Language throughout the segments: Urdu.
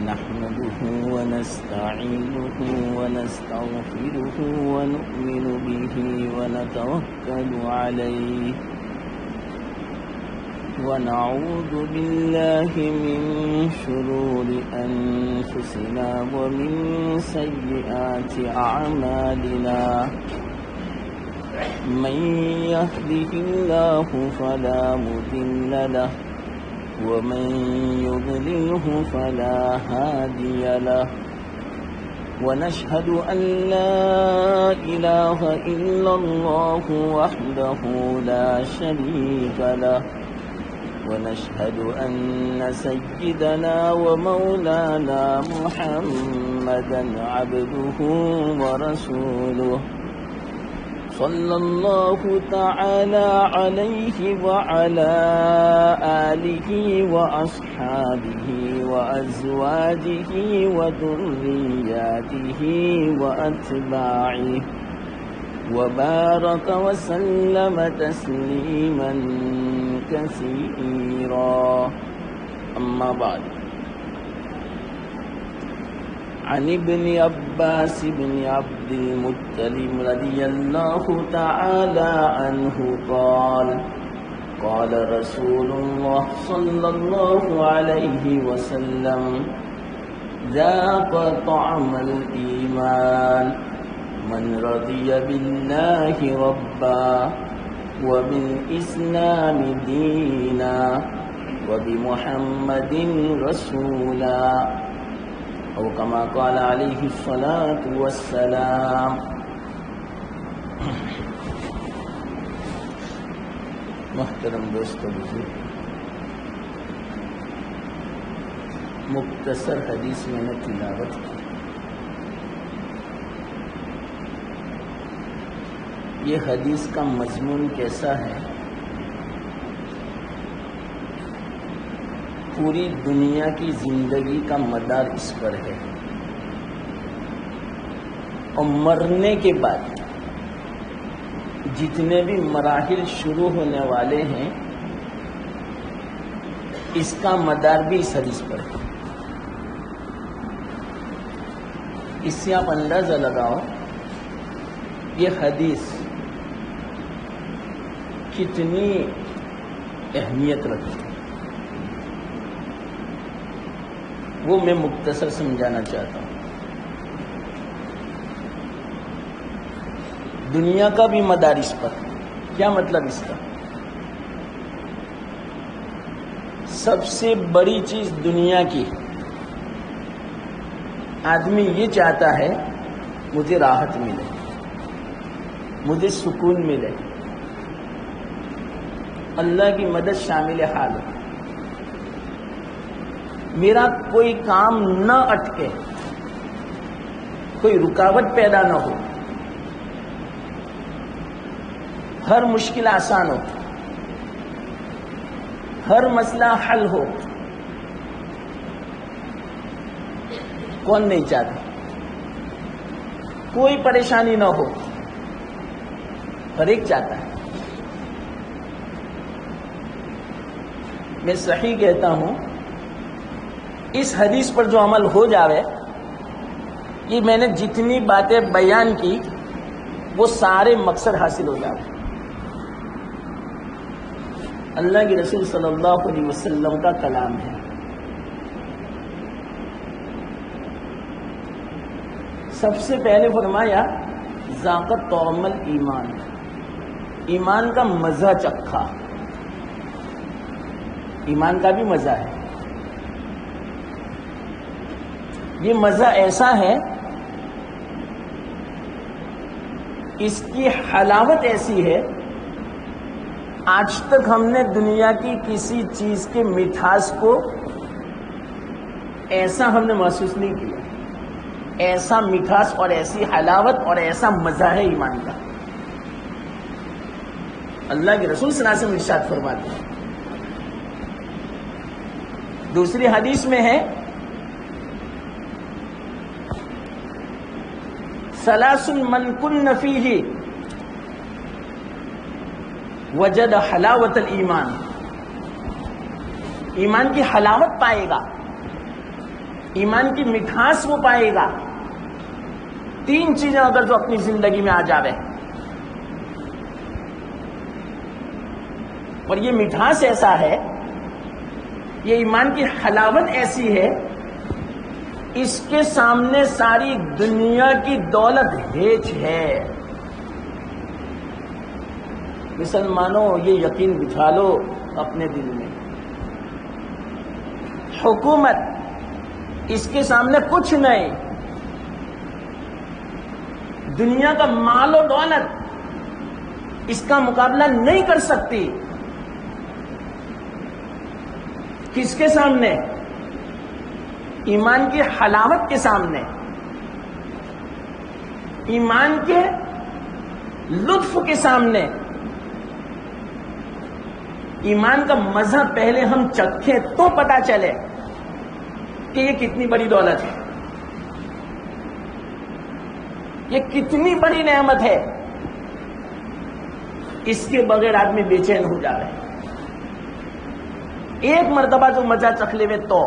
نحمده ونستعينه ونستغفره ونؤمن به ونتوكل عليه ونعوذ بالله من شرور أنفسنا ومن سيئات أعمالنا من يهده الله فلا مضل له ومن يضلله فلا هادي له ونشهد أن لا إله إلا الله وحده لا شريك له ونشهد أن سيدنا ومولانا محمدا عبده ورسوله صلى الله تعالى عليه وعلى آله وأصحابه وأزواجه وذرياته وأتباعه وبارك وسلم تسليما كثيرا أما بعد عن ابن عباس بن عبد المطلب رضي الله تعالى عنه قال قال رسول الله صلى الله عليه وسلم ذاق طعم الإيمان من رضي بالله ربا وبالإسلام دينا وبمحمد رسولا او كما قال علیہ الصلاۃ والسلام۔ محترم دوستو بزرگ، مختصر حدیث میں نے تلاوت کی۔ یہ حدیث کا مضمون کیسا ہے؟ پوری دنیا کی زندگی کا مدار اس پر ہے، اور مرنے کے بعد جتنے بھی مراحل شروع ہونے والے ہیں اس کا مدار بھی اس حدیث پر ہے۔ اس سے آپ اندازہ لگاؤ یہ حدیث کتنی اہمیت رکھتی ہے، وہ میں مختصر سمجھانا چاہتا ہوں۔ دنیا کا بھی مدار اس پر، کیا مطلب اس کا؟ سب سے بڑی چیز دنیا کی آدمی یہ چاہتا ہے مجھے راحت ملے، مجھے سکون ملے، اللہ کی مدد شامل حال ہو، میرا کوئی کام نہ اٹکے، کوئی رکاوٹ پیدا نہ ہو، ہر مشکل آسان ہو، ہر مسئلہ حل ہو۔ کون نہیں چاہتا؟ کوئی پریشانی نہ ہو، ہر ایک چاہتا ہے۔ میں صحیح کہتا ہوں، اس حدیث پر جو عمل ہو جاوے، یہ میں نے جتنی باتیں بیان کی وہ سارے مقصد حاصل ہو جاوے۔ اللہ کے رسول صلی اللہ علیہ وسلم کا کلام ہے۔ سب سے پہلے فرمایا ذاقت طعم الایمان، ایمان کا مزہ چکھا۔ ایمان کا بھی مزہ ہے، یہ مزہ ایسا ہے، اس کی حلاوت ایسی ہے، آج تک ہم نے دنیا کی کسی چیز کے مٹھاس کو ایسا ہم نے محسوس نہیں کیا۔ ایسا مٹھاس اور ایسی حلاوت اور ایسا مزہ ہے ایمان کا۔ اللہ کے رسول صلی اللہ علیہ وسلم ارشاد فرماتے ہیں۔ دوسری حدیث میں ہے ثلاث من کن فیہ وجد حلاوت الایمان، ایمان کی حلاوت پائے گا، ایمان کی مٹھاس وہ پائے گا. 3 چیزیں اگر جو اپنی زندگی میں آ جاوے، اور یہ مٹھاس ایسا ہے، یہ ایمان کی حلاوت ایسی ہے، اس کے سامنے ساری دنیا کی دولت ہیچ ہے. مسلمانوں یہ یقین بٹھا لو اپنے دل میں، حکومت اس کے سامنے کچھ نہیں، دنیا کا مال و دولت اس کا مقابلہ نہیں کر سکتی. کس کے سامنے؟ ایمان کی حلاوت کے سامنے، ایمان کے لطف کے سامنے. ایمان کا مزہ پہلے ہم چکھیں تو پتا چلے کہ یہ کتنی بڑی دولت ہے، یہ کتنی بڑی نعمت ہے. اس کے بغیر آدمی بے چین ہو جا رہا ہے. ایک مرتبہ جو مزہ چکھ لے وے، تو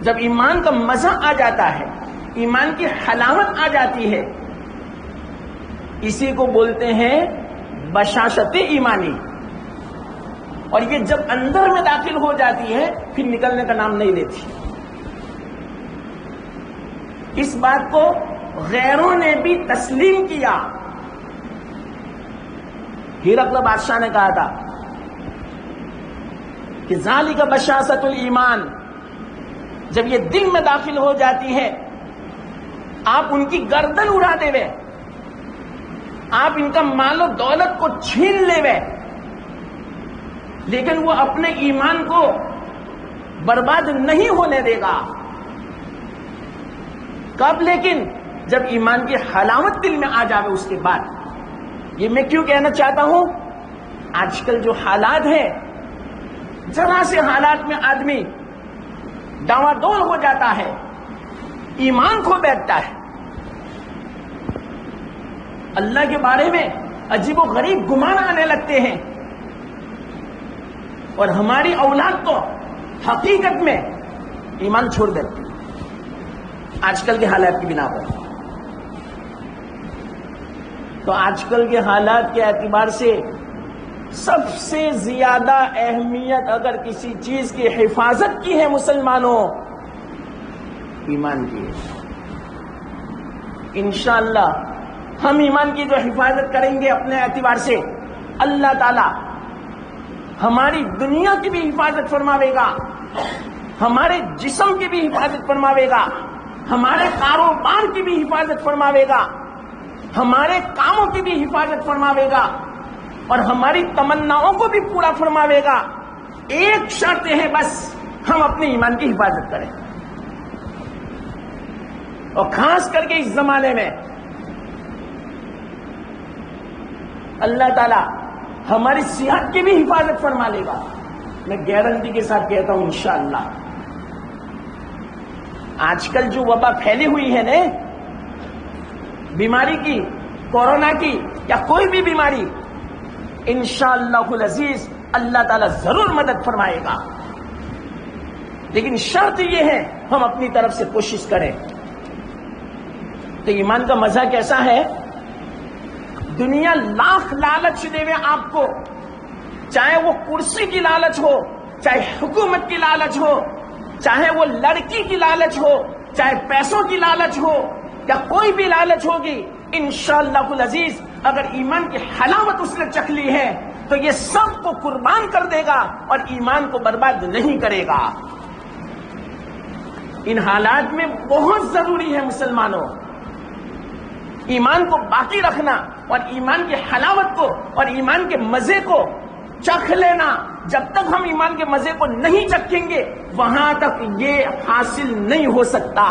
جب ایمان کا مزہ آ جاتا ہے، ایمان کی حلاوت آ جاتی ہے، اسی کو بولتے ہیں بشاشت ایمانی. اور یہ جب اندر میں داخل ہو جاتی ہے پھر نکلنے کا نام نہیں لیتی. اس بات کو غیروں نے بھی تسلیم کیا. ہرقل بادشاہ نے کہا تھا کہ ذالک بشاشت الایمان، جب یہ دل میں داخل ہو جاتی ہے آپ ان کی گردن اڑا دے وے، آپ ان کا مال و دولت کو چھین لے وے، لیکن وہ اپنے ایمان کو برباد نہیں ہونے دے گا. کب؟ لیکن جب ایمان کی حلاوت دل میں آ جاوے اس کے بعد. یہ میں کیوں کہنا چاہتا ہوں، آج کل جو حالات ہیں، ذرا سے حالات میں آدمی ڈاواڈول ہو جاتا ہے، ایمان کھو بیٹھتا ہے، اللہ کے بارے میں عجیب و غریب گمان آنے لگتے ہیں، اور ہماری اولاد تو حقیقت میں ایمان چھوڑ دیتی آج کل کے حالات کی بنا پر. تو آج کل کے حالات کے اعتبار سے سب سے زیادہ اہمیت اگر کسی چیز کی حفاظت کی ہے مسلمانوں، ایمان کی ہے. انشاءاللہ ہم ایمان کی جو حفاظت کریں گے اپنے اعتبار سے، اللہ تعالی ہماری دنیا کی بھی حفاظت فرماوے گا، ہمارے جسم کی بھی حفاظت فرماوے گا، ہمارے کاروبار کی بھی حفاظت فرماوے گا، ہمارے کاموں کی بھی حفاظت فرماوے گا، اور ہماری تمناؤں کو بھی پورا فرماوے گا. ایک شرط ہے بس، ہم اپنے ایمان کی حفاظت کریں. اور خاص کر کے اس زمانے میں اللہ تعالی ہماری صحت کی بھی حفاظت فرما لے گا. میں گارنٹی کے ساتھ کہتا ہوں انشاءاللہ. آج کل جو وبا پھیلی ہوئی ہے نا، بیماری کی، کورونا کی یا کوئی بھی بیماری، انشاءاللہ العزیز اللہ تعالیٰ ضرور مدد فرمائے گا. لیکن شرط یہ ہے ہم اپنی طرف سے کوشش کریں. تو ایمان کا مزہ کیسا ہے؟ دنیا لاکھ لالچ دے وے آپ کو، چاہے وہ کرسی کی لالچ ہو، چاہے حکومت کی لالچ ہو، چاہے وہ لڑکی کی لالچ ہو، چاہے پیسوں کی لالچ ہو، یا کوئی بھی لالچ ہوگی، انشاءاللہ العزیز اگر ایمان کی حلاوت اس نے چکھ لی ہے تو یہ سب کو قربان کر دے گا اور ایمان کو برباد نہیں کرے گا. ان حالات میں بہت ضروری ہے مسلمانوں ایمان کو باقی رکھنا، اور ایمان کی حلاوت کو اور ایمان کے مزے کو چکھ لینا. جب تک ہم ایمان کے مزے کو نہیں چکھیں گے وہاں تک یہ حاصل نہیں ہو سکتا.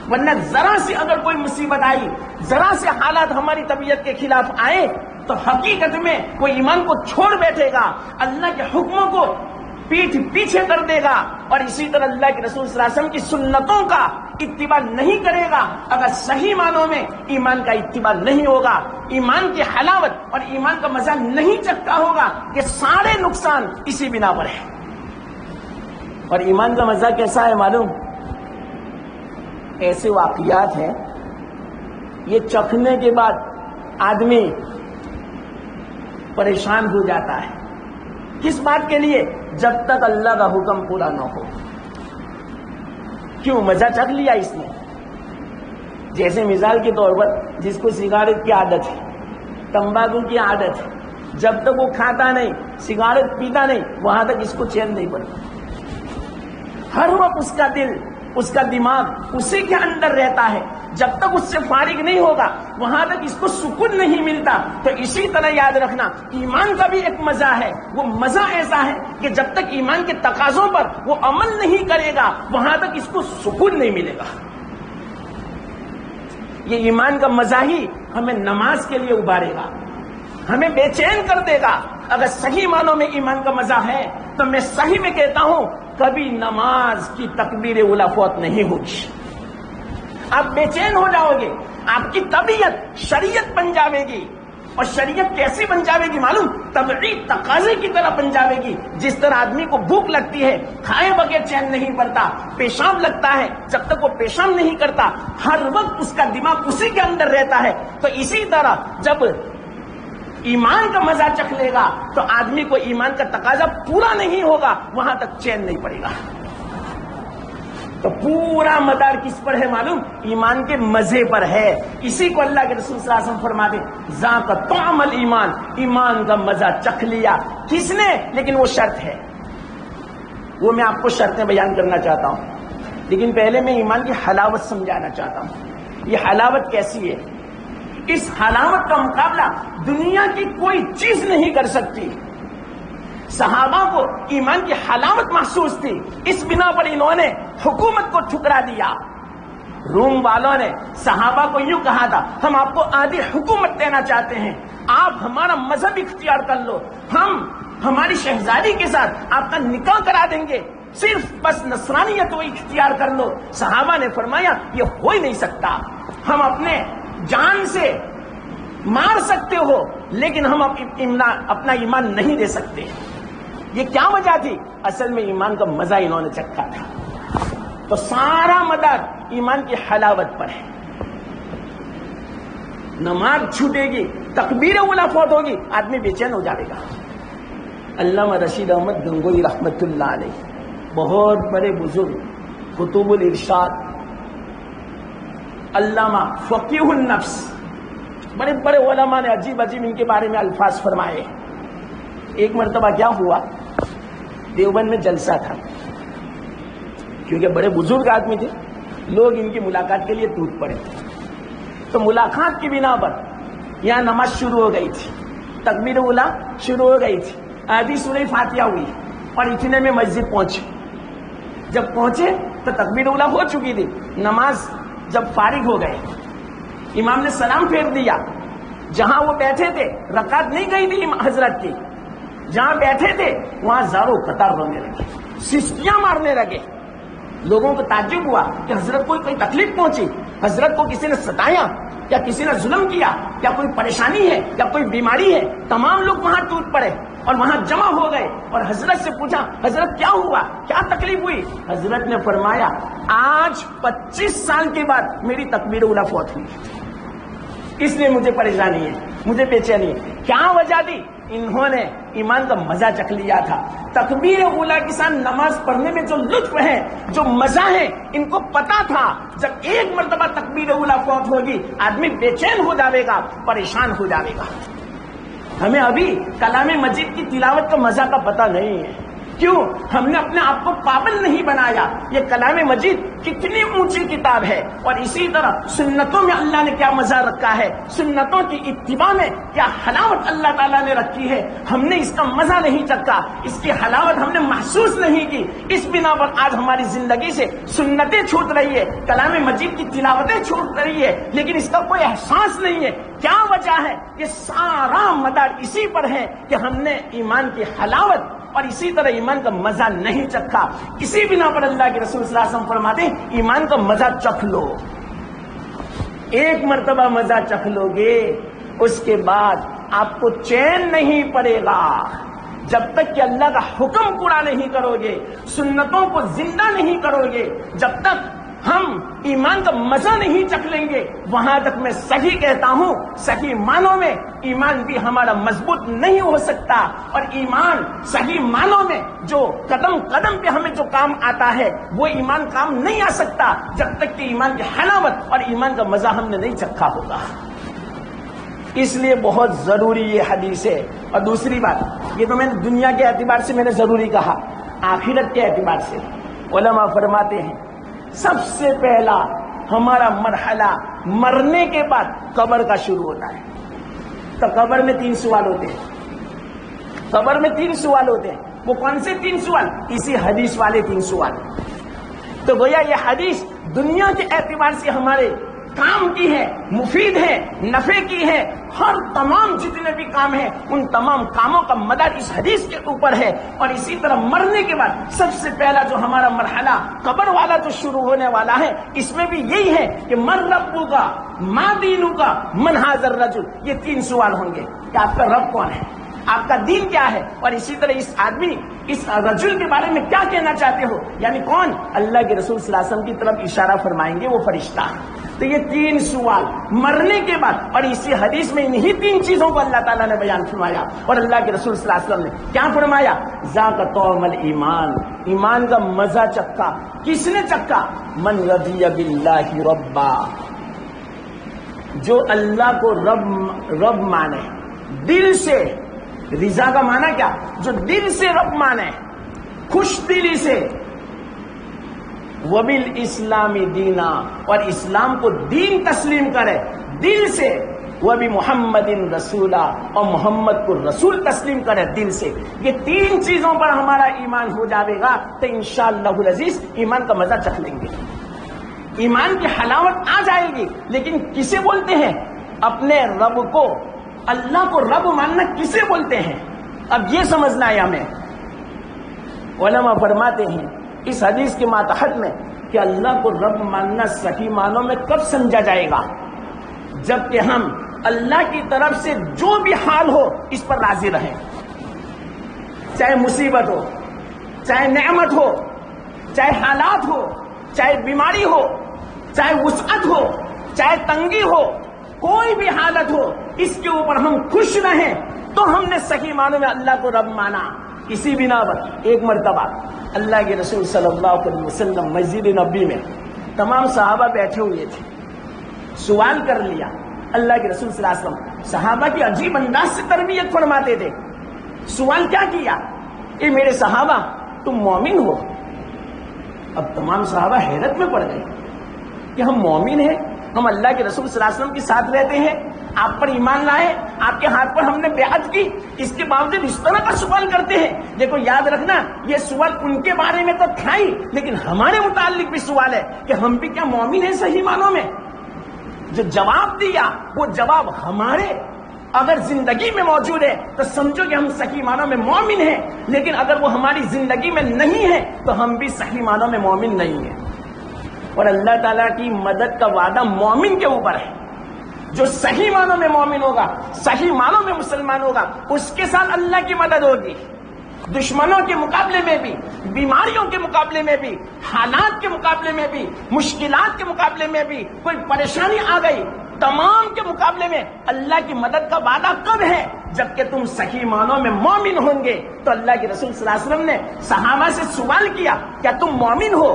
ورنہ ذرا سے اگر کوئی مصیبت آئی، ذرا سے حالات ہماری طبیعت کے خلاف آئے تو حقیقت میں وہ ایمان کو چھوڑ بیٹھے گا، اللہ کے حکموں کو پیٹھ پیچھے کر دے گا، اور اسی طرح اللہ کے رسول صلی اللہ علیہ وسلم کی سنتوں کا اتباع نہیں کرے گا. اگر صحیح معنوں میں ایمان کا اتباع نہیں ہوگا، ایمان کی حلاوت اور ایمان کا مزہ نہیں چکھا ہوگا، یہ سارے نقصان اسی بنا پر ہے. اور ایمان کا مزہ کیسا ہے معلوم؟ ایسے واقعات ہیں یہ چکھنے کے بعد آدمی پریشان ہو جاتا ہے. کس بات کے لیے؟ جب تک اللہ کا حکم پورا نہ ہو. کیوں؟ مزہ چکھ لیا اس نے. جیسے مثال کے طور پر جس کو سگریٹ کی عادت ہے، تمباکو کی عادت ہے، جب تک وہ کھاتا نہیں، سگریٹ پیتا نہیں، وہاں تک اس کو چین نہیں پڑتا. ہر وقت اس کا دل، اس کا دماغ اسی کے اندر رہتا ہے. جب تک اس سے فارغ نہیں ہوگا وہاں تک اس کو سکون نہیں ملتا. تو اسی طرح یاد رکھنا، ایمان کا بھی ایک مزہ ہے. وہ مزہ ایسا ہے کہ جب تک ایمان کے تقاضوں پر وہ عمل نہیں کرے گا وہاں تک اس کو سکون نہیں ملے گا. یہ ایمان کا مزہ ہی ہمیں نماز کے لیے ابھارے گا، ہمیں بے چین کر دے گا. اگر صحیح معنوں میں ایمان کا مزہ ہے تو میں صحیح میں کہتا ہوں کبھی نماز کی تکبیر اولی فوت نہیں ہوگی. آپ بے چین ہو جاؤ گے، آپ کی طبیعت شریعت بن جاوے گی. اور شریعت کیسی بن جاوے گی معلوم؟ طبعی تقاضے کی طرح بن جاوے گی. جس طرح آدمی کو بھوک لگتی ہے، کھائے بغیر چین نہیں پڑتا. پیشاب لگتا ہے، جب تک وہ پیشاب نہیں کرتا ہر وقت اس کا دماغ اسی کے اندر رہتا ہے. تو اسی طرح جب ایمان کا مزہ چکھ لے گا تو آدمی کو ایمان کا تقاضا پورا نہیں ہوگا، وہاں تک چین نہیں پڑے گا. تو پورا مدار کس پر ہے معلوم؟ ایمان کے مزے پر ہے. اسی کو اللہ کے رسول صلی اللہ علیہ وسلم فرماتے ذاق طعم الایمان، ایمان کا مزہ چکھ لیا. کس نے؟ لیکن وہ شرط ہے، وہ میں آپ کو شرطیں بیان کرنا چاہتا ہوں. لیکن پہلے میں ایمان کی حلاوت سمجھانا چاہتا ہوں. یہ حلاوت کیسی ہے؟ اس حلاوت کا مقابلہ دنیا کی کوئی چیز نہیں کر سکتی. صحابہ کو ایمان کی حلاوت محسوس تھی، اس بنا پر انہوں نے حکومت کو ٹھکرا دیا. روم والوں نے صحابہ کو یوں کہا تھا ہم آپ کو آدھی حکومت دینا چاہتے ہیں، آپ ہمارا مذہب اختیار کر لو، ہم ہماری شہزادی کے ساتھ آپ کا نکاح کرا دیں گے، صرف بس نصرانیت کو اختیار کر لو. صحابہ نے فرمایا یہ ہو ہی نہیں سکتا. ہم اپنے جان سے مار سکتے ہو لیکن ہم اپنا ایمان نہیں دے سکتے. یہ کیا وجہ تھی؟ اصل میں ایمان کا مزہ انہوں نے چکھا تھا. تو سارا مدار ایمان کی حلاوت پر ہے. نماز چھوٹے گی، تکبیر اولی فوت ہوگی، آدمی بے چین ہو جائے گا. علامہ رشید احمد گنگوئی رحمت اللہ علیہ بہت بڑے بزرگ، کتب الارشاد، علامہ فقیہ النفس، بڑے بڑے علماء نے عجیب عجیب ان کے بارے میں الفاظ فرمائے. ایک مرتبہ کیا ہوا، دیوبند میں جلسہ تھا، کیونکہ بڑے بزرگ آدمی تھے، لوگ ان کی ملاقات کے لیے ٹوٹ پڑے. تو ملاقات کی بنا پر یہاں نماز شروع ہو گئی تھی، تکبیر اولی شروع ہو گئی تھی، آدھی سورہ فاتحہ ہوئی اور اتنے میں مسجد پہنچے. جب پہنچے تو تکبیر اولی ہو چکی تھی. نماز جب فارغ ہو گئے، امام نے سلام پھیر دیا. جہاں وہ بیٹھے تھے رکعت نہیں گئی تھی حضرت کی، جہاں بیٹھے تھے وہاں زاروں قطار رونے لگے، سسکیاں مارنے لگے. لوگوں کو تعجب ہوا کہ حضرت کو کوئی تکلیف پہنچی، حضرت کو کسی نے ستایا یا کسی نے ظلم کیا یا کوئی پریشانی ہے یا کوئی بیماری ہے. تمام لوگ وہاں ٹوٹ پڑے اور وہاں جمع ہو گئے اور حضرت سے پوچھا حضرت کیا ہوا، کیا تکلیف ہوئی؟ حضرت نے فرمایا آج 25 سال کے بعد میری تکبیر اولی فوت ہوئی، اس لیے مجھے پریشانی ہے، مجھے بے چینی ہے. کیا وجہ تھی؟ انہوں نے ایمان کا مزہ چکھ لیا تھا. تکبیر اولی کے ساتھ نماز پڑھنے میں جو لطف ہے، جو مزہ ہے، ان کو پتا تھا جب ایک مرتبہ تکبیر اولی فوت ہوگی آدمی بے چین ہو جاوے گا، پریشان ہو جاوے گا. ہمیں ابھی کلام مجید کی تلاوت کا مزہ کا پتہ نہیں ہے. کیوں؟ ہم نے اپنے آپ کو پابند نہیں بنایا. یہ کلام مجید کتنی اونچی کتاب ہے، اور اسی طرح سنتوں میں اللہ نے کیا مزہ رکھا ہے، سنتوں کی اتباع میں کیا حلاوت اللہ تعالیٰ نے رکھی ہے. ہم نے اس کا مزہ نہیں چکھا، اس کی حلاوت ہم نے محسوس نہیں کی. اس بنا پر آج ہماری زندگی سے سنتیں چھوٹ رہی ہے، کلام مجید کی تلاوتیں چھوٹ رہی ہے، لیکن اس کا کوئی احساس نہیں ہے. کیا وجہ ہے؟ یہ سارا مدار اسی پر ہے کہ ہم نے ایمان کی حلاوت اور اسی طرح ایمان کا مزہ نہیں چکھا. اسی بنا پر اللہ کے رسول صلی اللہ علیہ وسلم فرماتے ہیں ایمان کا مزہ چکھ لو. ایک مرتبہ مزہ چکھ لو گے اس کے بعد آپ کو چین نہیں پڑے گا. جب تک کہ اللہ کا حکم پورا نہیں کرو گے، سنتوں کو زندہ نہیں کرو گے، جب تک ہم ایمان کا مزہ نہیں چکھ لیں گے، وہاں تک میں صحیح کہتا ہوں صحیح معنوں میں ایمان بھی ہمارا مضبوط نہیں ہو سکتا. اور ایمان صحیح معنوں میں جو قدم قدم پہ ہمیں جو کام آتا ہے وہ ایمان کام نہیں آ سکتا جب تک کہ ایمان کی حلاوت اور ایمان کا مزہ ہم نے نہیں چکھا ہوگا. اس لیے بہت ضروری یہ حدیث ہے. اور دوسری بات، یہ تو میں نے دنیا کے اعتبار سے میں نے ضروری کہا، آخرت کے اعتبار سے علماء فرماتے ہیں سب سے پہلا ہمارا مرحلہ مرنے کے بعد قبر کا شروع ہوتا ہے. تو قبر میں 3 سوال ہوتے ہیں. قبر میں 3 سوال ہوتے ہیں. وہ کون سے 3 سوال؟ اسی حدیث والے 3 سوال. تو گویا یہ حدیث دنیا کے اعتبار سے ہمارے کام کی ہے، مفید ہے، نفع کی ہے. ہر تمام جتنے بھی کام ہیں ان تمام کاموں کا مدار اس حدیث کے اوپر ہے. اور اسی طرح مرنے کے بعد سب سے پہلا جو ہمارا مرحلہ قبر والا جو شروع ہونے والا ہے، اس میں بھی یہی ہے کہ من ربک کا، ما دینک کا، من ھذا الرجل. یہ 3 سوال ہوں گے کہ آپ کا رب کون ہے، آپ کا دین کیا ہے، اور اسی طرح اس آدمی، اس رجل کے بارے میں کیا کہنا چاہتے ہو. یعنی کون؟ اللہ کے رسول صلی اللہ علیہ وسلم کی طرف اشارہ فرمائیں گے وہ فرشتہ. تو یہ 3 سوال مرنے کے بعد، اور اسی حدیث میں انہی 3 چیزوں کو اللہ تعالیٰ نے بیان فرمایا. اور اللہ کے رسول صلی اللہ علیہ وسلم نے کیا فرمایا؟ ذاق طعم الایمان، ایمان کا مزہ چکھا. کس نے چکھا؟ من رضی باللہ ربا، جو اللہ کو رب مانے دل سے. رضا کا معنی کیا؟ جو دل سے رب مانے، خوش دلی سے. وبالاسلام دینا، اور اسلام کو دین تسلیم کرے دل سے. وبمحمد رسولا، اور محمد کو رسول تسلیم کرے دل سے. یہ 3 چیزوں پر ہمارا ایمان ہو جائے گا تو انشاءاللہ العزیز ایمان کا مزہ چکھ لیں گے، ایمان کی حلاوت آ جائے گی. لیکن کسے بولتے ہیں؟ اپنے رب کو، اللہ کو رب ماننا کسے بولتے ہیں؟ اب یہ سمجھنا ہے ہمیں. علماء فرماتے ہیں اس حدیث کے ماتحت میں کہ اللہ کو رب ماننا صحیح معنوں میں کب سمجھا جائے گا؟ جب کہ ہم اللہ کی طرف سے جو بھی حال ہو اس پر راضی رہیں، چاہے مصیبت ہو، چاہے نعمت ہو، چاہے حالات ہو، چاہے بیماری ہو، چاہے وسعت ہو، چاہے تنگی ہو، کوئی بھی حالت ہو، اس کے اوپر ہم خوش رہیں تو ہم نے صحیح معنوں میں اللہ کو رب مانا. اسی بنا پر ایک مرتبہ اللہ کے رسول صلی اللہ علیہ وسلم مسجد نبی میں تمام صحابہ بیٹھے ہوئے تھے. سوال کر لیا. اللہ کے رسول صلی اللہ علیہ وسلم صحابہ کی عجیب انداز سے تربیت فرماتے تھے. سوال کیا کیا؟ اے میرے صحابہ، تم مومن ہو؟ اب تمام صحابہ حیرت میں پڑ گئے کہ ہم مومن ہیں، ہم اللہ کے رسول صلی اللہ علیہ وسلم کے ساتھ رہتے ہیں، آپ پر ایمان لائے، آپ کے ہاتھ پر ہم نے بیعت کی، اس کے باوجود اس طرح کا سوال کرتے ہیں. دیکھو یاد رکھنا، یہ سوال ان کے بارے میں تو تھا ہی، لیکن ہمارے متعلق بھی سوال ہے کہ ہم بھی کیا مومن ہیں صحیح معنوں میں. جو جواب دیا وہ جواب ہمارے اگر زندگی میں موجود ہے تو سمجھو کہ ہم صحیح معنوں میں مومن ہیں، لیکن اگر وہ ہماری زندگی میں نہیں ہے تو ہم بھی صحیح معنوں میں مومن نہیں ہیں. اور اللہ تعالیٰ کی مدد کا وعدہ مومن کے اوپر ہے. جو صحیح معنوں میں مومن ہوگا، صحیح معنوں میں مسلمان ہوگا، اس کے ساتھ اللہ کی مدد ہوگی. دشمنوں کے مقابلے میں بھی، بیماریوں کے مقابلے میں بھی، حالات کے مقابلے میں بھی، مشکلات کے مقابلے میں بھی، کوئی پریشانی آ گئی، تمام کے مقابلے میں اللہ کی مدد کا وعدہ کب ہے؟ جبکہ تم صحیح معنوں میں مومن ہوں گے. تو اللہ کے رسول صلی اللہ علیہ وسلم نے صحابہ سے سوال کیا، کیا تم مومن ہو؟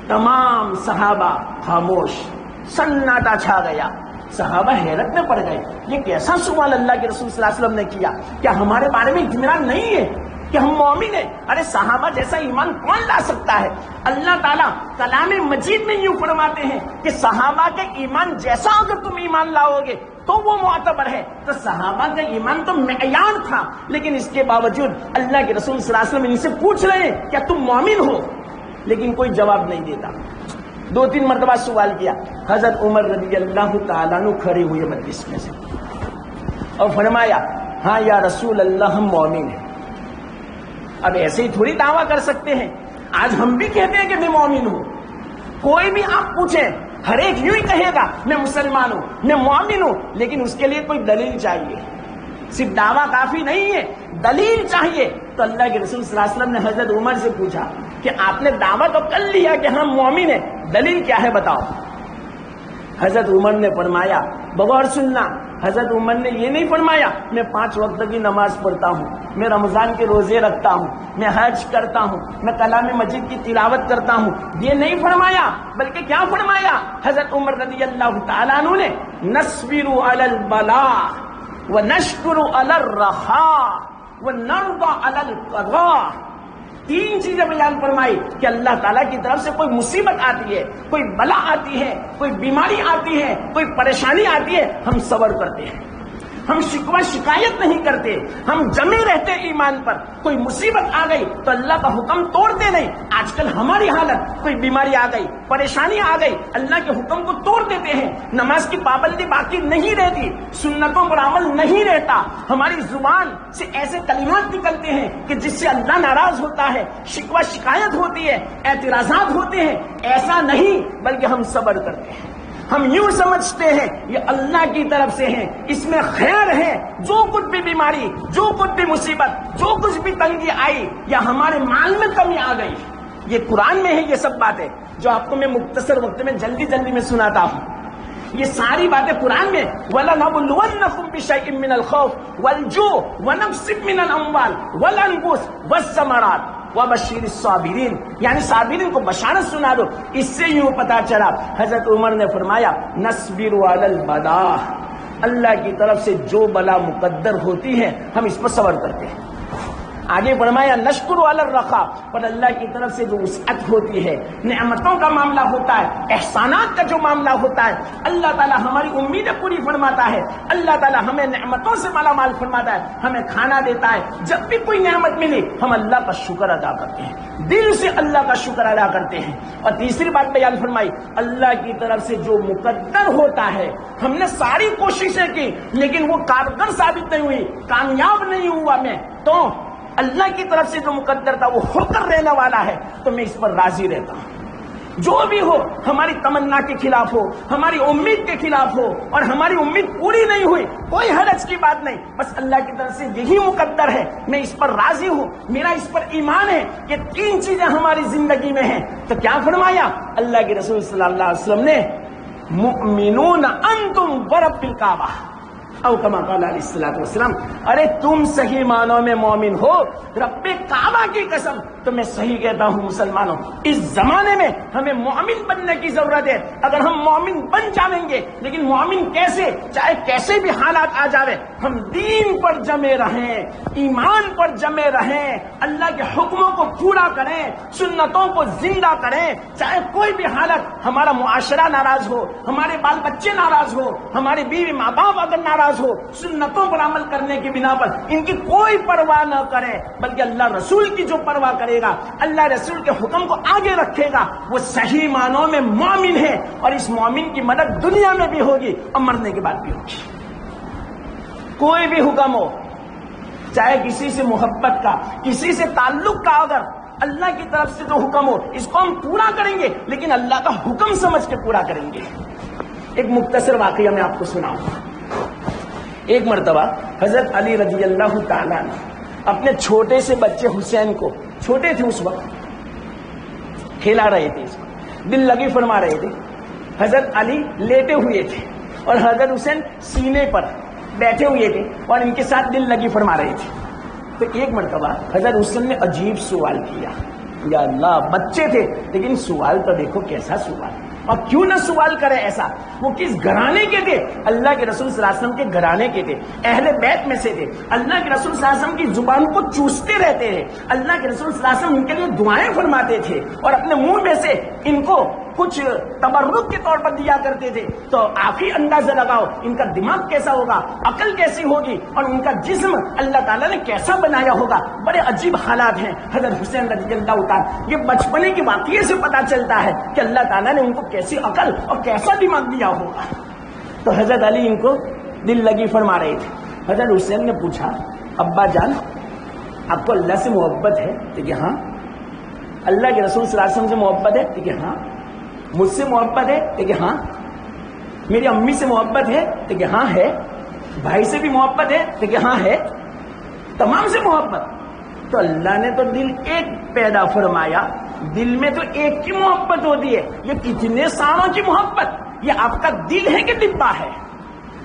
تمام صحابہ خاموش، سناٹا چھا گیا. صحابہ حیرت میں پڑ گئے، یہ کیسا سوال اللہ کے رسول صلی اللہ علیہ وسلم نے کیا؟ کیا ہمارے بارے میں اطمینان نہیں ہے کہ ہم مومن ہیں؟ ارے صحابہ جیسا ایمان کون لا سکتا ہے؟ اللہ تعالیٰ کلام مجید میں یوں فرماتے ہیں کہ صحابہ کے ایمان جیسا اگر تم ایمان لاؤ گے تو وہ معتبر ہے. تو صحابہ کا ایمان تو معیار تھا، لیکن اس کے باوجود اللہ کے رسول صلی اللہ علیہ وسلم ان سے پوچھ رہے ہیں کیا تم مومن ہو؟ لیکن کوئی جواب نہیں دیتا. 2-3 مرتبہ سوال کیا. حضرت عمر رضی اللہ تعالیٰ عنہ کھڑے ہوئے مجلس میں سے اور فرمایا، ہاں یا رسول اللہ ہم مومن ہیں. اب ایسے ہی تھوڑی دعویٰ کر سکتے ہیں. آج ہم بھی کہتے ہیں کہ میں مومن ہوں. کوئی بھی آپ پوچھیں ہر ایک یوں ہی کہے گا میں مسلمان ہوں، میں مومن ہوں، لیکن اس کے لیے کوئی دلیل چاہیے. صرف دعویٰ کافی نہیں ہے، دلیل چاہیے. تو اللہ کے رسول صلی اللہ علیہ وسلم نے حضرت عمر سے پوچھا کہ آپ نے دعویٰ تو کر لیا کہ ہم مومن ہیں، دلیل کیا ہے بتاؤ. حضرت عمر نے فرمایا، بغور سننا، حضرت عمر نے یہ نہیں فرمایا میں 5 وقت کی نماز پڑھتا ہوں، میں رمضان کے روزے رکھتا ہوں، میں حج کرتا ہوں، میں کلام مجید کی تلاوت کرتا ہوں، یہ نہیں فرمایا. بلکہ کیا فرمایا حضرت عمر رضی اللہ تعالیٰ عنہ نے؟ نصبر علی البلاء ونشکر علی الرخاء ونرضى علی القضاء. 3 چیزیں بیان فرمائی کہ اللہ تعالیٰ کی طرف سے کوئی مصیبت آتی ہے، کوئی بلا آتی ہے، کوئی بیماری آتی ہے، کوئی پریشانی آتی ہے، ہم صبر کرتے ہیں، ہم شکوہ شکایت نہیں کرتے، ہم جمے رہتے ایمان پر. کوئی مصیبت آ گئی تو اللہ کا حکم توڑتے نہیں. آج کل ہماری حالت، کوئی بیماری آ گئی، پریشانی آ گئی، اللہ کے حکم کو توڑ دیتے ہیں. نماز کی پابندی باقی نہیں رہتی، سنتوں پر عمل نہیں رہتا، ہماری زبان سے ایسے کلمات نکلتے ہیں کہ جس سے اللہ ناراض ہوتا ہے، شکوہ شکایت ہوتی ہے، اعتراضات ہوتے ہیں. ایسا نہیں، بلکہ ہم صبر کرتے ہیں. ہم یوں سمجھتے ہیں یہ اللہ کی طرف سے ہے، اس میں خیر ہے. جو کچھ بھی بیماری، جو کچھ بھی مصیبت، جو کچھ بھی تنگی آئی یا ہمارے مال میں کمی آ گئی، یہ قرآن میں ہے. یہ سب باتیں جو آپ کو میں مختصر وقت میں جلدی میں سناتا ہوں، یہ ساری باتیں قرآن میں. وَلَنَبْلُوَنَّكُمْ بِشَيْءٍ مِّنَ الْخَوْفِ وَالْجُوعِ وَنَقْصٍ مِّنَ الْأَمْوَالِ وَالْأَنفُسِ وَالثَّمَرَاتِ وَبَشِّرِ الصَّابِرِينَ. یعنی صابرین کو بشارت سنا دو. اس سے یوں پتا چلا حضرت عمر نے فرمایا نصبر علی البلاء، اللہ کی طرف سے جو بلا مقدر ہوتی ہے ہم اس پر صبر کرتے ہیں. آگے فرمایا نشکر علی الرخاء، پر اللہ کی طرف سے جو وسعت ہوتی ہے، نعمتوں کا معاملہ ہوتا ہے، احسانات کا جو معاملہ ہوتا ہے، اللہ تعالیٰ ہماری امیدیں پوری فرماتا ہے. اللہ تعالیٰ ہمیں نعمتوں سے مالا مال فرماتا ہے، ہمیں کھانا دیتا ہے. جب بھی کوئی نعمت ملی ہم اللہ کا شکر ادا کرتے ہیں، دل سے اللہ کا شکر ادا کرتے ہیں. اور تیسری بات بیان فرمائی اللہ کی طرف سے جو مقدر ہوتا ہے، ہم نے ساری کوششیں کی لیکن وہ کارگر ثابت نہیں ہوئی، کامیاب نہیں ہوا میں، تو اللہ کی طرف سے جو مقدر تھا وہ ہو کر رہنے والا ہے تو میں اس پر راضی رہتا ہوں. جو بھی ہو، ہماری تمنا کے خلاف ہو، ہماری امید کے خلاف ہو اور ہماری امید پوری نہیں ہوئی، کوئی حرج کی بات نہیں، بس اللہ کی طرف سے یہی مقدر ہے، میں اس پر راضی ہوں، میرا اس پر ایمان ہے. یہ 3 چیزیں ہماری زندگی میں ہیں. تو کیا فرمایا اللہ کے رسول صلی اللہ علیہ وسلم نے؟ مؤمنون انتم ورب الکعبہ، او کما قال علیہ الصلوۃ والسلام. ارے تم صحیح معنوں میں مومن ہو، رب کعبہ کی قسم. تو میں صحیح کہتا ہوں مسلمانوں، اس زمانے میں ہمیں مومن بننے کی ضرورت ہے. اگر ہم مومن بن جائیں گے، لیکن مومن کیسے؟ چاہے کیسے بھی حالات آ جاوے، ہم دین پر جمے رہیں، ایمان پر جمے رہیں، اللہ کے حکموں کو پورا کریں، سنتوں کو زندہ کریں. چاہے کوئی بھی حالت، ہمارا معاشرہ ناراض ہو، ہمارے بال بچے ناراض ہو، ہمارے بیوی ماں باپ اگر ناراض ہو، سنتوں پر عمل کرنے کی بنا پر ان کی کوئی پرواہ نہ کرے، بلکہ اللہ رسول کی جو پرواہ کرے گا، اللہ رسول کے حکم کو آگے رکھے گا، وہ صحیح معنوں میں مومن ہے. اور اس مومن کی مدد دنیا میں بھی ہوگی اور مرنے کے بعد بھی ہوگی. کوئی بھی حکم ہو، چاہے کسی سے محبت کا، کسی سے تعلق کا، اگر اللہ کی طرف سے جو حکم ہو اس کو ہم پورا کریں گے، لیکن اللہ کا حکم سمجھ کے پورا کریں گے. ایک مختصر واقعہ میں آپ کو سناؤں. ایک مرتبہ حضرت علی رضی اللہ تعالیٰ نے اپنے چھوٹے سے بچے حسین کو، چھوٹے تھے اس وقت، کھلا رہے تھے، اس وقت دل لگی فرما رہے تھے. حضرت علی لیٹے ہوئے تھے اور حضرت حسین سینے پر بیٹھے ہوئے تھے اور ان کے ساتھ دل لگی فرما رہے تھے. تو ایک مرتبہ حضرت حسین نے عجیب سوال کیا. یا اللہ، بچے تھے لیکن سوال تو دیکھو کیسا سوال. اور کیوں نہ سوال کرے ایسا؟ وہ کس گھرانے کے تھے؟ اللہ کے رسول صلی اللہ علیہ وسلم کے گھرانے کے تھے، اہل بیت میں سے تھے. اللہ کے رسول صلی اللہ علیہ وسلم کی زبان کو چوستے رہتے ہیں. اللہ کے رسول صلی اللہ علیہ وسلم ان کے لیے دعائیں فرماتے تھے اور اپنے منہ میں سے ان کو کچھ تبرک کے طور پر دیا کرتے تھے. تو آپ ہی اندازہ لگاؤ ان کا دماغ کیسا ہوگا، عقل کیسی ہوگی اور ان کا جسم اللہ تعالیٰ نے کیسا بنایا ہوگا. بڑے عجیب حالات ہیں حضرت حسین رضی اللہ تعالیٰ. یہ بچپنے کے واقعے سے پتا چلتا ہے کہ اللہ تعالیٰ نے ان کو کیسی عقل اور کیسا دماغ دیا ہوگا. تو حضرت علی ان کو دل لگی فرما رہے تھے. حضرت حسین نے پوچھا، ابا جان آپ کو اللہ سے محبت ہے؟ کہ ہاں. اللہ کے رسول صلی اللہ علیہ وسلم سے محبت ہے؟ کہ ہاں. مجھ سے محبت ہے؟ کہ ہاں. میری امی سے محبت ہے؟ کہ ہاں ہے. بھائی سے بھی محبت ہے؟ کہ ہاں ہے، تمام سے محبت. تو اللہ نے تو دل ایک پیدا فرمایا، دل میں تو ایک کی محبت ہوتی ہے، یہ کتنے ساروں کی محبت؟ یہ آپ کا دل ہے کہ ڈبہ ہے؟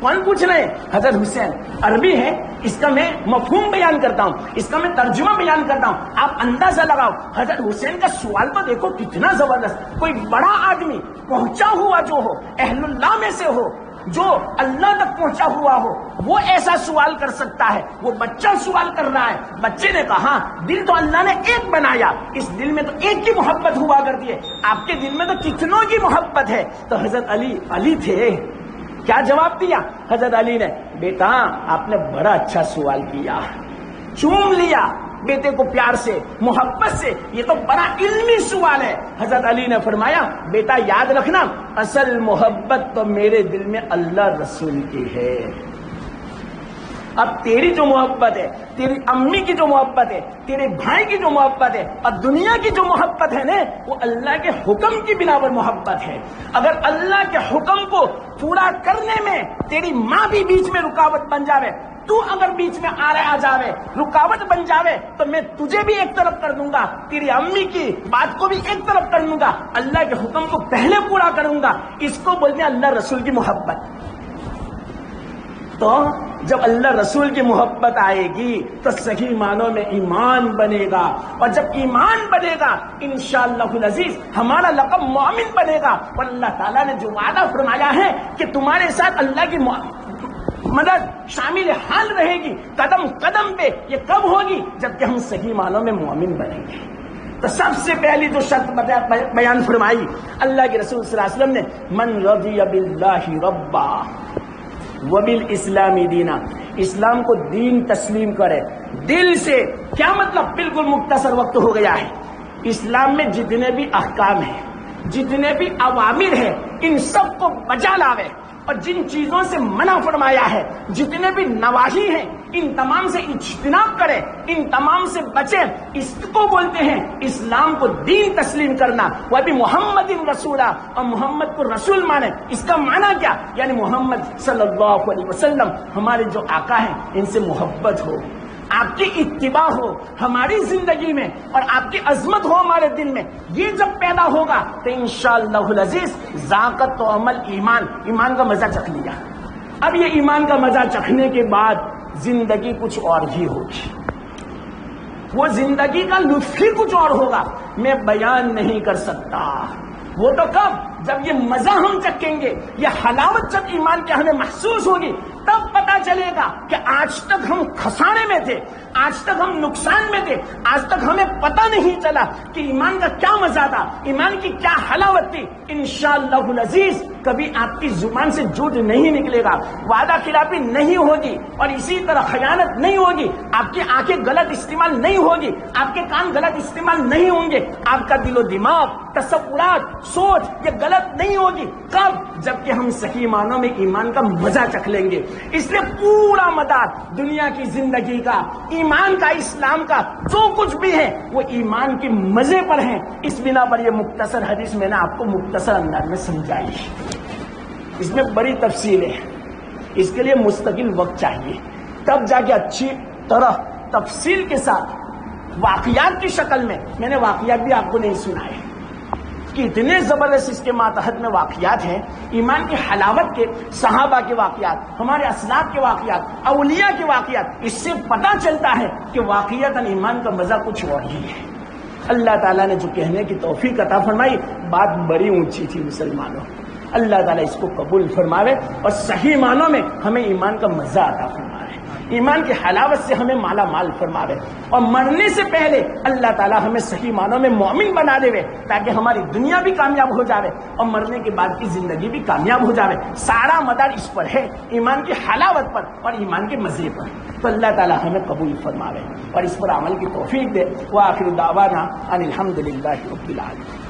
کون پوچھ رہے ہیں؟ حضرت حسین. عربی ہے، اس کا میں مفہوم بیان کرتا ہوں، اس کا میں ترجمہ بیان کرتا ہوں، آپ اندازہ لگاؤ. حضرت حسین کا سوال تو دیکھو کتنا زبردست. کوئی بڑا آدمی پہنچا ہوا جو ہو، اہل اللہ میں سے ہو، جو اللہ تک پہنچا ہوا ہو، وہ ایسا سوال کر سکتا ہے. وہ بچہ سوال کر رہا ہے. بچے نے کہا دل تو اللہ نے ایک بنایا، اس دل میں تو ایک کی محبت ہوا کرتی ہے، آپ کے دل میں تو کتنوں کی محبت ہے. تو حضرت علی تھے. کیا جواب دیا حضرت علی نے؟ بیٹا آپ نے بڑا اچھا سوال کیا. چوم لیا بیٹے کو پیار سے، محبت سے. یہ تو بڑا علمی سوال ہے. حضرت علی نے فرمایا بیٹا یاد رکھنا، اصل محبت تو میرے دل میں اللہ رسول کی ہے. اب تیری جو محبت ہے، تیری امی کی جو محبت ہے، تیرے بھائی کی جو محبت ہے، اور دنیا کی جو محبت ہے نا، وہ اللہ کے حکم کی بنا پر محبت ہے. اگر اللہ کے حکم کو پورا کرنے میں تیری ماں بھی بیچ میں رکاوٹ بن جاوے، تو اگر بیچ میں آ جاوے، رکاوٹ بن جاوے، تو میں تجھے بھی ایک طرف کر دوں گا، تیری امی کی بات کو بھی ایک طرف کر دوں گا، اللہ کے حکم کو پہلے پورا کروں گا. اس کو بولتے ہیں اللہ رسول کی محبت. تو جب اللہ رسول کی محبت آئے گی تو صحیح معنوں میں ایمان بنے گا، اور جب ایمان بنے گا انشاءاللہ العزیز ہمارا لقب مومن بنے گا. اور اللہ تعالیٰ نے جو وعدہ فرمایا ہے کہ تمہارے ساتھ اللہ کی مدد شامل حال رہے گی قدم قدم پہ، یہ کب ہوگی؟ جبکہ ہم صحیح معنوں میں مومن بنیں گے. تو سب سے پہلی جو شرط بیان فرمائی اللہ کے رسول صلی اللہ علیہ وسلم نے، من رضی باللہ ربا وبالاسلام دینا، اسلام کو دین تسلیم کرے دل سے. کیا مطلب؟ بالکل مختصر وقت ہو گیا ہے. اسلام میں جتنے بھی احکام ہیں، جتنے بھی اوامر ہیں، ان سب کو بجا لاوے، اور جن چیزوں سے منع فرمایا ہے، جتنے بھی نواہی ہیں، ان تمام سے اجتناب کرے، ان تمام سے بچے. اس کو بولتے ہیں اسلام کو دین تسلیم کرنا. وہ بھی محمد رسولہ، اور محمد کو رسول مانے. اس کا معنی کیا؟ یعنی محمد صلی اللہ علیہ وسلم ہمارے جو آقا ہیں، ان سے محبت ہو، آپ کی اتباع ہو ہماری زندگی میں، اور آپ کی عظمت ہو ہمارے دل میں. یہ جب پیدا ہوگا تو انشاءاللہ العزیز ذاقت و عمل ایمان کا مزہ چکھ لیا. اب یہ ایمان کا مزہ چکھنے کے بعد زندگی کچھ اور ہی ہوگی. وہ زندگی کا لطف ہی کچھ اور ہوگا، میں بیان نہیں کر سکتا. وہ تو کب؟ جب یہ مزہ ہم چکھیں گے، یہ حلاوت جب ایمان کے ہمیں محسوس ہوگی، تب پتا چلے گا کہ آج تک ہم خسارے میں تھے، آج تک ہم نقصان میں تھے، آج تک ہمیں پتہ نہیں چلا کہ ایمان کا کیا مزہ تھا، ایمان کی کیا حلاوت تھی. انشاءاللہ العزیز کبھی آپ کی زبان سے جھوٹ نہیں نکلے گا، وعدہ خلافی نہیں ہوگی، اور اسی طرح خیانت نہیں ہوگی. آپ کی آنکھیں غلط استعمال نہیں ہوگی، آپ کے کان غلط استعمال نہیں ہوں گے، آپ کا دل و دماغ، تصورات، سوچ یہ غلط نہیں ہوگی. کب؟ جبکہ ہم صحیح معنوں میں ایمان کا مزہ چکھ لیں گے. اس لیے پورا مدار دنیا کی زندگی کا، ایمان کا، اسلام کا جو کچھ بھی ہے وہ ایمان کے مزے پر ہے. اس بنا پر یہ مختصر حدیث میں نے آپ کو مختصر انداز میں سمجھائی. اس میں بڑی تفصیل ہے، اس کے لیے مستقل وقت چاہیے، تب جا کے اچھی طرح تفصیل کے ساتھ واقعات کی شکل میں نے واقعات بھی آپ کو نہیں سنائے کہ اتنے زبردست اس کے ماتحت میں واقعات ہیں. ایمان کی حلاوت کے، صحابہ کے واقعات، ہمارے اسلاف کے واقعات، اولیاء کے واقعات. اس سے پتہ چلتا ہے کہ واقعتاً ایمان کا مزہ کچھ اور ہی ہے. اللہ تعالیٰ نے جو کہنے کی توفیق عطا فرمائی، بات بڑی اونچی تھی مسلمانوں. اللہ تعالیٰ اس کو قبول فرماوے اور صحیح معنوں میں ہمیں ایمان کا مزہ عطا فرمائے، ایمان کی حلاوت سے ہمیں مالا مال فرماوے، اور مرنے سے پہلے اللہ تعالیٰ ہمیں صحیح معنوں میں مومن بنا دے، تاکہ ہماری دنیا بھی کامیاب ہو جاوے اور مرنے کے بعد کی زندگی بھی کامیاب ہو جاوے. سارا مدار اس پر ہے، ایمان کی حلاوت پر اور ایمان کے مزے پر. تو اللہ تعالیٰ ہمیں قبول فرماوے اور اس پر عمل کی توفیق دے. وآخر دعوانا ان الحمد للہ رب العالمین.